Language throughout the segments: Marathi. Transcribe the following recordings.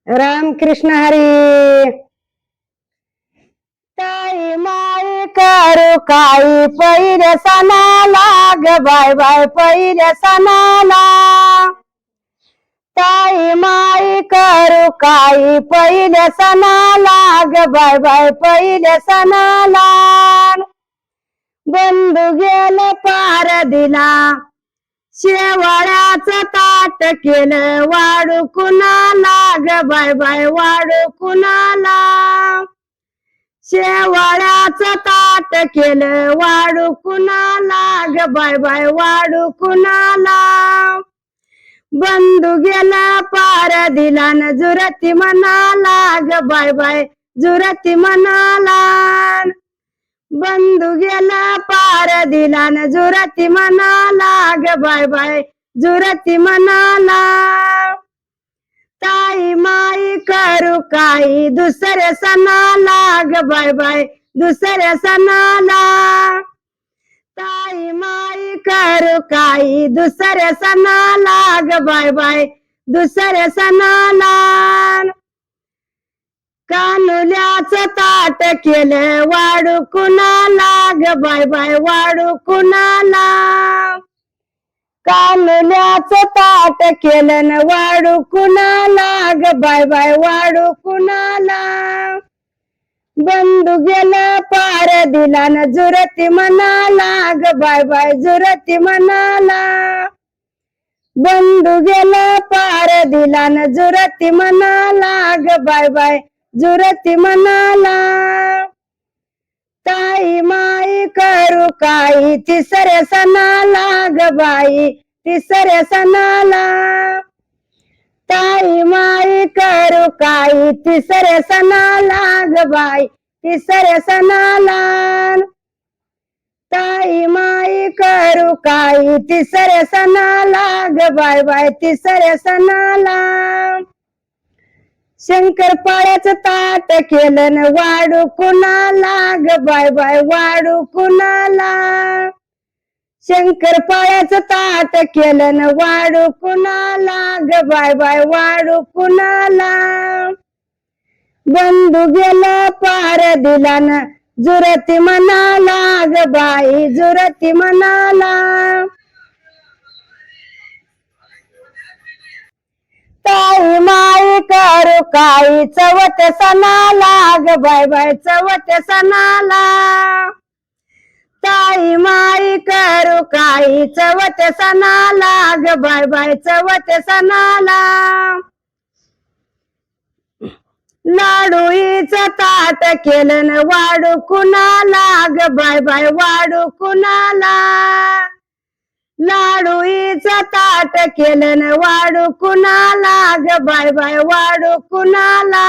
राम कृष्ण हरी. ताई माई करू काही पहिल्या सणाला ग बाय बाय पहिल्या सणाला. ताई माई करू काही पहिल्या सणाला ग बाय बाय पहिल्या सणाला. बंधू गेलं पार दिला शेवाळ्याचं ताट केलं वाढू कुणाला ग बाय बाय वाढू कुणाला. शेवाळ्याचं ताट केलं वाढू कुणाला ग बाय बाय वाढू कुणाला. बंधू गेला पार दिला न जुरती मनाला ग बाय बाय जुरती मनाला. बंधू गेला पार दिला न जुरती मनाला ग बाय बाय जुरती मनाला. ताई माई करू काही दुसऱ्या सणाला ग बाय बाय दुसऱ्या सणाला. ताई माई करू काही दुसऱ्या सणाला ग बाय बाय दुसऱ्या सणाला. कानुल्याचं ताट केलं वाढू कुणाला ग बाय बाय वाढू कुणाला. कानुल्याचं ताट केलं न वाढू कुणाला ग बाय बाय वाढू कुणाला. बंधू गेला पार दिला न जुरती मनाला ग बाय बाय जुरती मनाला. बंधू गेला पार दिला न जुरती मनाला ग बाय बाय जुरती मनाला. ताई माई करू काही तिसऱ्या सणाला ग बाई तिसऱ्या सणाला. ताई माई करू काही तिसऱ्या सणाला ग बाई तिसऱ्या सणाला. ताई माई करू काही तिसऱ्या सणाला ग बाय बाय तिसऱ्या सणाला. शंकरपाळ्याचं ताट केलं न वाढू कुणाला ग बाय बाय वाढू कुणाला. शंकरपाळ्याचं ताट केलं न वाढू कुणाला ग बाय बाय वाढू कुणाला. बंधू गेला पार दिला न जुरती मनाला ग बाई जुरती मनाला. ताई माई करू काही चवथ सणाला ग बाय बाय चवथ सणाला. ताई माई करू काही चवथ सणाला ग बाय बाय चवथ सणाला. लाडूचं ताट केलं न वाढू कुणाला ग बाय बाय वाढू कुणाला. लाडूचं ताट केलं न वाढू कुणाला ग बाय बाय वाढू कुणाला.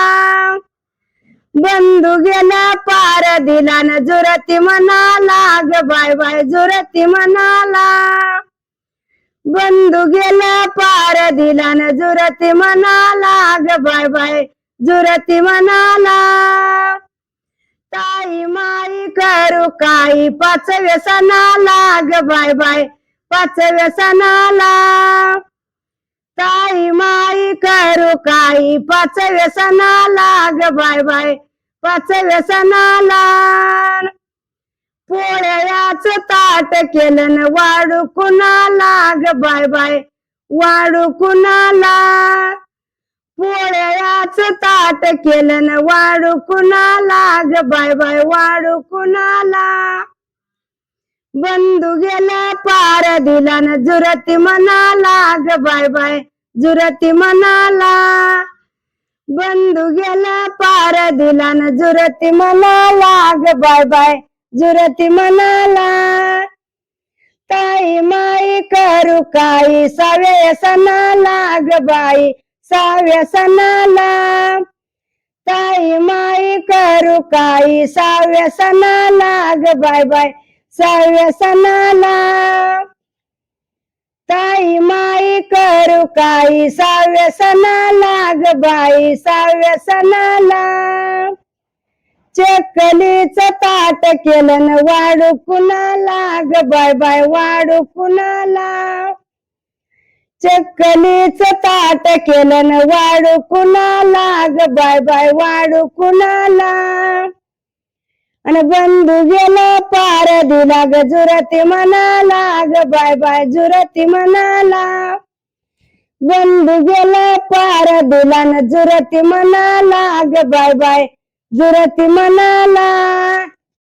बंधू गेला पार दिला न जुरती मनाला ग बाय बाय जुरती मनाला. बंधू गेला पार दिला न जुरती मनाला ग बाय बाय जुरती मनाला. ताई माई करू काही पाचव्या सणाला ग बाय बाय पाचव्या सणाला. ताई माई करू काही पाचव्या सणाला ग बाय बाय पाचव्या सणाला. पोळ्याचं ताट केलं न वाढू कुणाला ग बाय बाय वाढू कुणाला. पोळ्याचं ताट केलं न वाढू कुणाला ग बाय बाय वाढू कुणाला. बंधू गेला पार दिला न जुरती मनाला ग बाय बाय जुरती मनाला. बंधू गेला पार दिला न जुरती मनाला ग बाय बाय जुरती मनाला. ताई माई करू काही सहाव्या सणाला ग बाई सहाव्या सणाला. ताई माई करू काही सहाव्या सणाला ग बाय बाय सहाव्या सणाला. ताई माई करू काही सहाव्या सणाला ग बाई सहाव्या सणाला. चकलीचं ताट केलं न वाढू कुणाला ग बाय बाय वाढू कुणाला. चक्कलीच ताट केलं न वाढू कुणाला ग बाय बाय वाढू कुणाला आणि बंधू गेला पार दिला ग जुरती मनाला ग बाय बाय जुरती मनाला बंधू गेला पार दिला न जुरती मनाला ग बाय बाय जुरती मनाला